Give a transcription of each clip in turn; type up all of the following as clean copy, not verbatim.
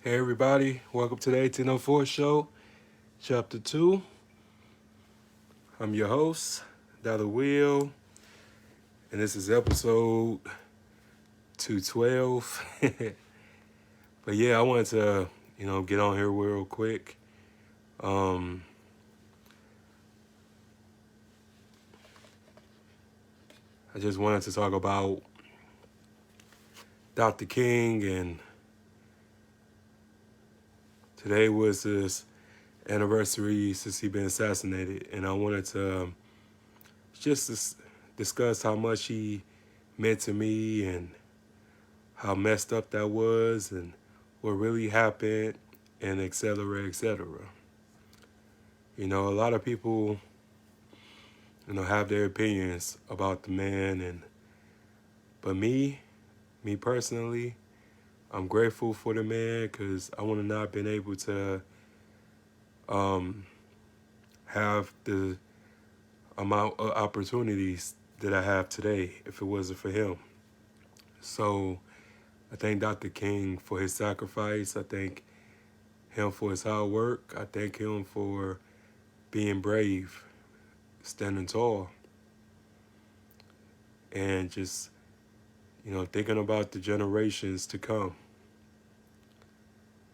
Hey everybody, welcome to the 1804 show, chapter 2. I'm your host, Dollar Will, and this is episode 212. But yeah, I wanted to, get on here real quick. Um, I just wanted to talk about Dr. King, and today was his anniversary since he been assassinated, and I wanted to just discuss how much he meant to me and how messed up that was and what really happened and et cetera, et cetera. A lot of people, have their opinions about the man, but me personally, I'm grateful for the man because I would have not been able to um, have the amount of opportunities that I have today if it wasn't for him. So I thank Dr. King for his sacrifice. I thank him for his hard work. I thank him for being brave, standing tall, and just, thinking about the generations to come.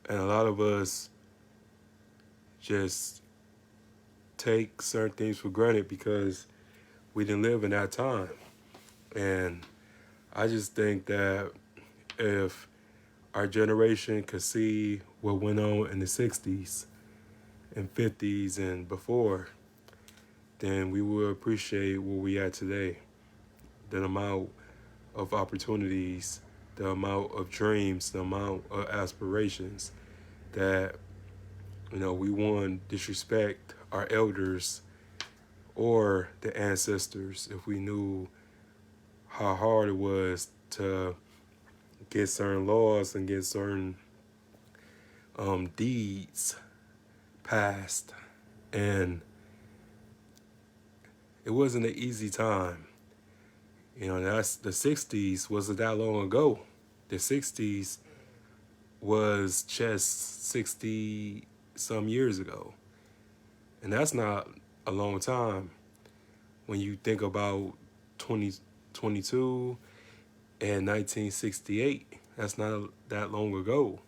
And a lot of us just take certain things for granted because we didn't live in that time. And I just think that if our generation could see what went on in the 60s and 50s and before, then we will appreciate where we at today. The amount of opportunities, the amount of dreams, the amount of aspirations that, we wouldn't disrespect our elders or the ancestors if we knew how hard it was to get certain laws and get certain deeds passed. And it wasn't an easy time. That's the 60s wasn't that long ago. The 60s was just 60 some years ago. And that's not a long time when you think about 2022 and 1968. That's not that long ago.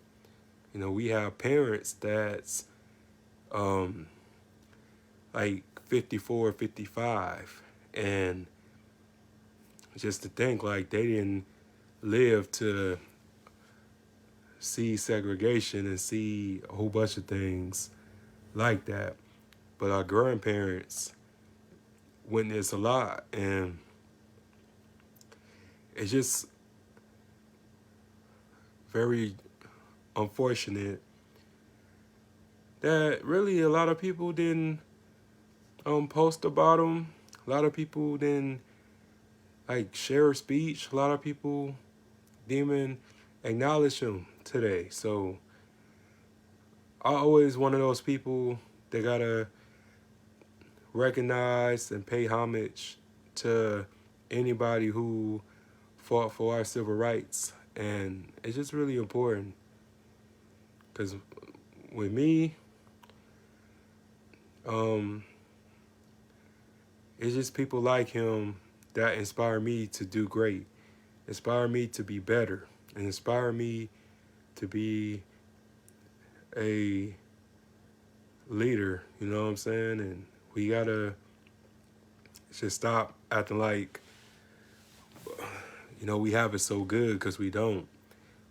We have parents that's um, like 54, 55. And just to think like they didn't live to see segregation and see a whole bunch of things like that. But our grandparents witnessed a lot, and it's just very unfortunate that really a lot of people didn't post about them. A lot of people didn't like share a speech. A lot of people didn't even acknowledge him today. So I always one of those people that gotta recognize and pay homage to anybody who fought for our civil rights. And it's just really important because with me, it's just people like him that inspire me to do great, inspire me to be better, and inspire me to be a leader, you know what I'm saying? And we gotta just stop acting like, we have it so good because we don't.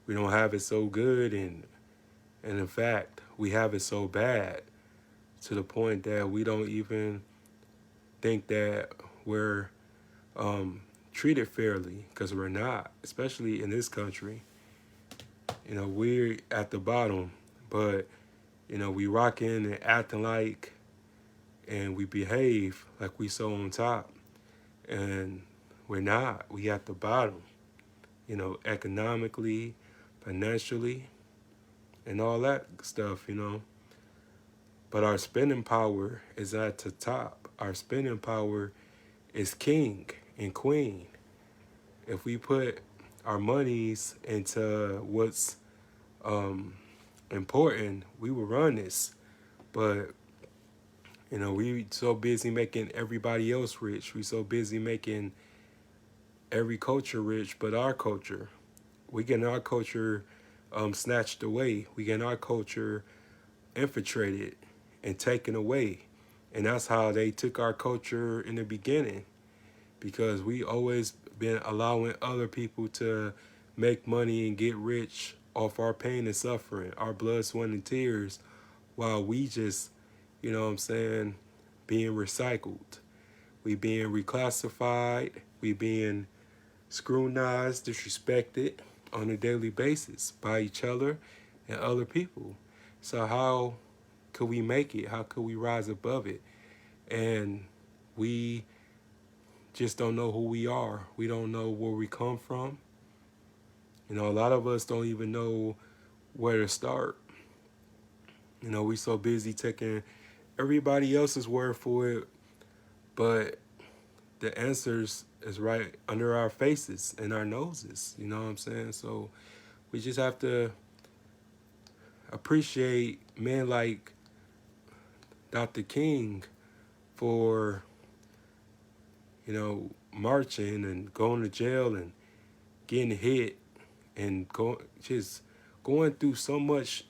We don't have it so good, and in fact, we have it so bad to the point that we don't even think that we're treated fairly because we're not, especially in this country. We're at the bottom, but, we rocking and acting like and we behave like we so on top. And we're not. We at the bottom, economically, financially, and all that stuff. But our spending power is at the top. Our spending power is king and queen. If we put our monies into what's important, we would run this. But we so busy making everybody else rich. We so busy making every culture rich, but our culture. We getting our culture snatched away. We getting our culture infiltrated and taken away. And that's how they took our culture in the beginning, because we always been allowing other people to make money and get rich off our pain and suffering, our blood, sweat, and tears, while we just, being recycled. We being reclassified. We being scrutinized, disrespected on a daily basis by each other and other people. So how could we make it? How could we rise above it? And we just don't know who we are. We don't know where we come from. A lot of us don't even know where to start. We so busy taking everybody else's word for it, but the answers is right under our faces and our noses. You know what I'm saying? So we just have to appreciate men like Dr. King for, marching and going to jail and getting hit and just going through so much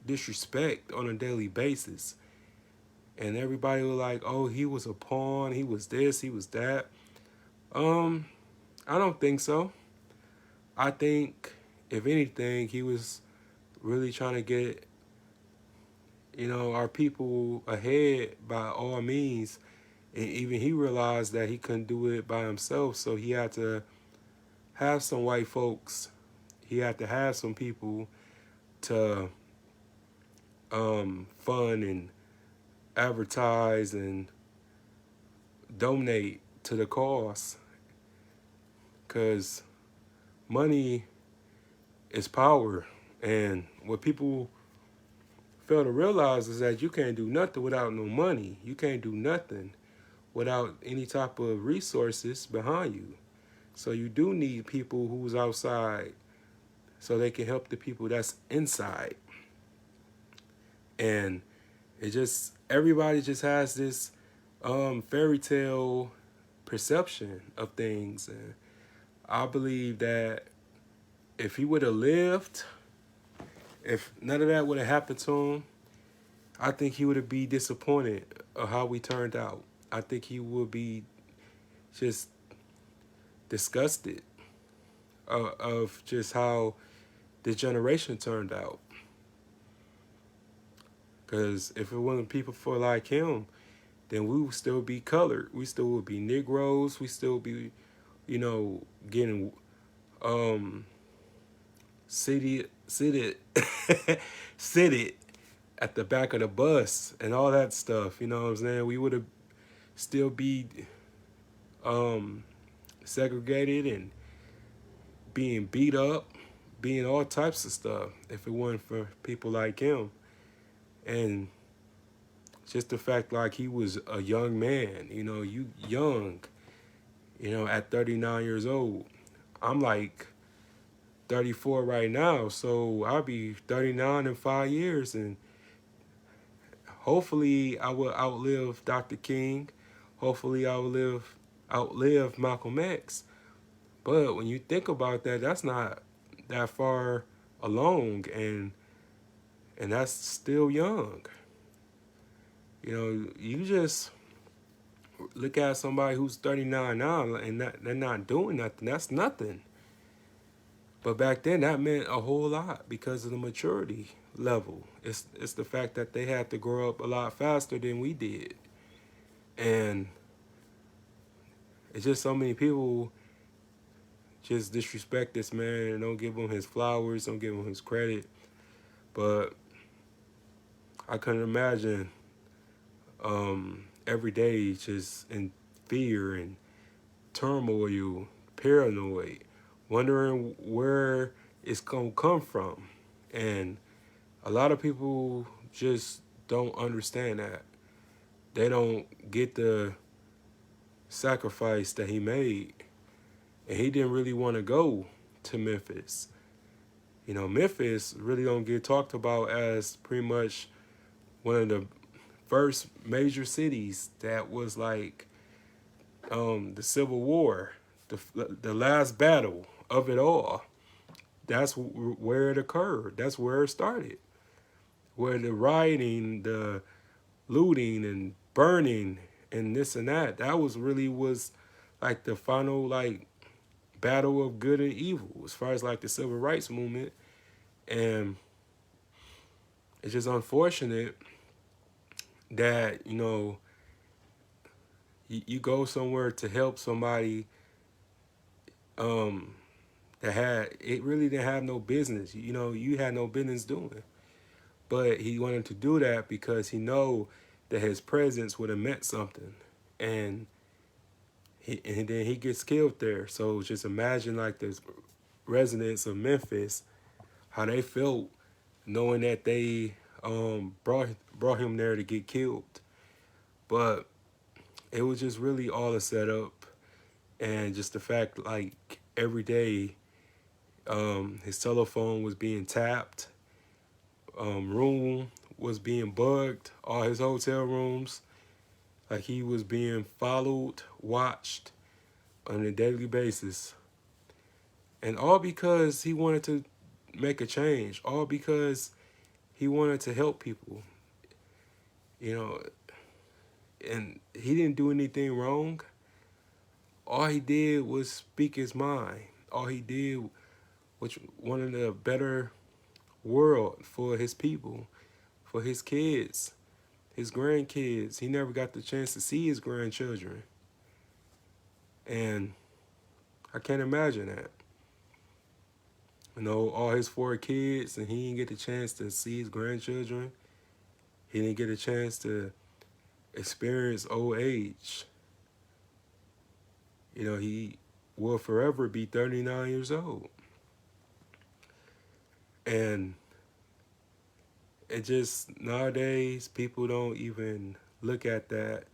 disrespect on a daily basis. And everybody was like, oh, he was a pawn, he was this, he was that. I don't think so. I think, if anything, he was really trying to get, our people ahead by all means. And even he realized that he couldn't do it by himself, so he had to have some white folks. He had to have some people to fund and advertise and donate to the cause, because money is power. And what people fail to realize is that you can't do nothing without no money. You can't do nothing without any type of resources behind you. So you do need people who's outside so they can help the people that's inside. And everybody just has this fairy tale perception of things. And I believe that if he would have lived, if none of that would have happened to him, I think he would have been disappointed of how we turned out. I think he would be just disgusted of just how this generation turned out. Because if it wasn't people for like him, then we would still be colored. We still would be Negroes. We still be, getting seated seated at the back of the bus and all that stuff. You know what I'm saying? We would have still be segregated and being beat up, being all types of stuff if it wasn't for people like him. And just the fact like he was a young man, you young, at 39 years old. I'm like 34 right now, so I'll be 39 in 5 years, and hopefully I will outlive Dr. King. Hopefully I will outlive Malcolm X. But when you think about that, that's not that far along, and that's still young. You just look at somebody who's 39 now and they're not doing nothing. That's nothing. But back then, that meant a whole lot because of the maturity level. It's the fact that they had to grow up a lot faster than we did. And it's just so many people just disrespect this man and don't give him his flowers, don't give him his credit. But I couldn't imagine every day just in fear and turmoil, paranoid, wondering where it's going to come from. And a lot of people just don't understand that. They don't get the sacrifice that he made. And he didn't really want to go to Memphis. Memphis really don't get talked about as pretty much one of the first major cities that was like the Civil War, the last battle of it all. That's where it occurred. That's where it started. Where the rioting, the looting and burning and this and that, that was like the final like battle of good and evil as far as like the civil rights movement. And it's just unfortunate that, you go somewhere to help somebody um that had it really didn't have no business. You had no business doing. But he wanted to do that because he know that his presence would have meant something. And and then he gets killed there. So just imagine like the residents of Memphis, how they felt knowing that they brought him there to get killed. But it was just really all a setup, and just the fact like every day his telephone was being tapped, room was being bugged, all his hotel rooms, like he was being followed, watched on a daily basis. And all because he wanted to make a change, all because he wanted to help people, you know, and he didn't do anything wrong. All he did was speak his mind. All he did was wanted a better world for his people, for his kids, his grandkids. He never got the chance to see his grandchildren. And I can't imagine that. All his 4 kids, and he didn't get the chance to see his grandchildren. He didn't get a chance to experience old age. He will forever be 39 years old. And it just, nowadays, people don't even look at that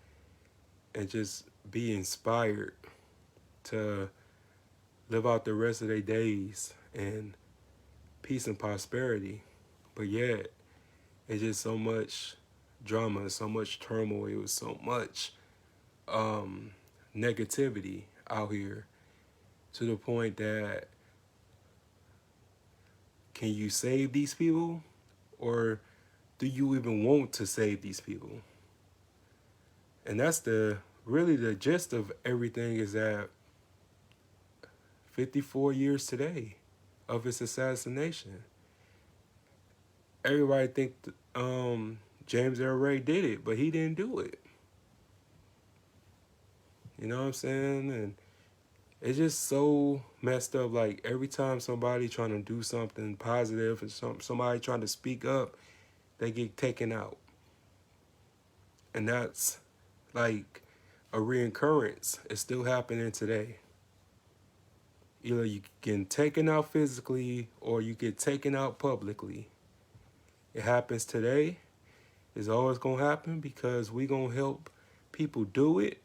and just be inspired to live out the rest of their days in peace and prosperity. But yet, it's just so much drama, so much turmoil, so much negativity out here, to the point that, can you save these people? Or do you even want to save these people? And that's really the gist of everything, is that 54 years today of his assassination. Everybody think James Earl Ray did it, but he didn't do it. You know what I'm saying? And it's just so messed up. Like every time somebody trying to do something positive and somebody trying to speak up, they get taken out. And that's like a reoccurrence. It's still happening today. Either you get taken out physically or you get taken out publicly. It happens today. It's always going to happen because we going to help people do it.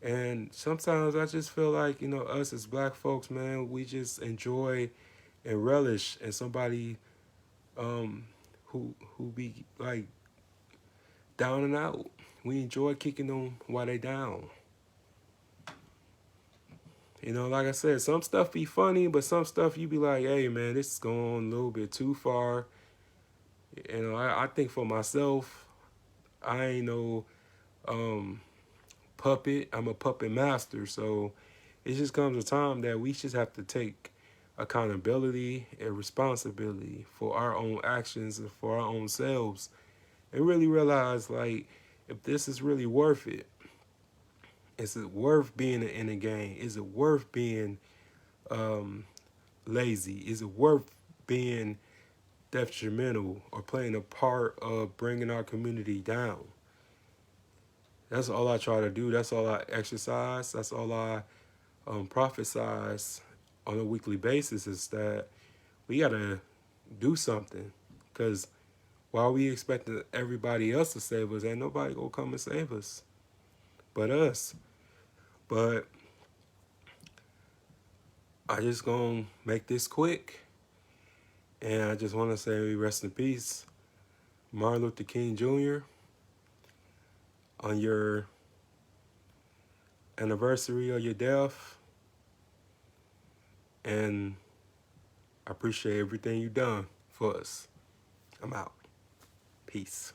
And sometimes I just feel like, us as black folks, man, we just enjoy and relish in somebody who be like down and out. We enjoy kicking them while they down. Like I said, some stuff be funny, but some stuff you be like, hey, man, this is going a little bit too far. I think for myself, I ain't no puppet. I'm a puppet master. So it just comes a time that we just have to take accountability and responsibility for our own actions and for our own selves, and really realize, like, if this is really worth it. Is it worth being in a game? Is it worth being lazy? Is it worth being detrimental or playing a part of bringing our community down? That's all I try to do. That's all I exercise. That's all I prophesize on a weekly basis, is that we got to do something. Because while we expecting everybody else to save us, ain't nobody going to come and save us but us. But I just gonna make this quick. And I just want to say rest in peace, Martin Luther King Jr., on your anniversary of your death. And I appreciate everything you've done for us. I'm out. Peace.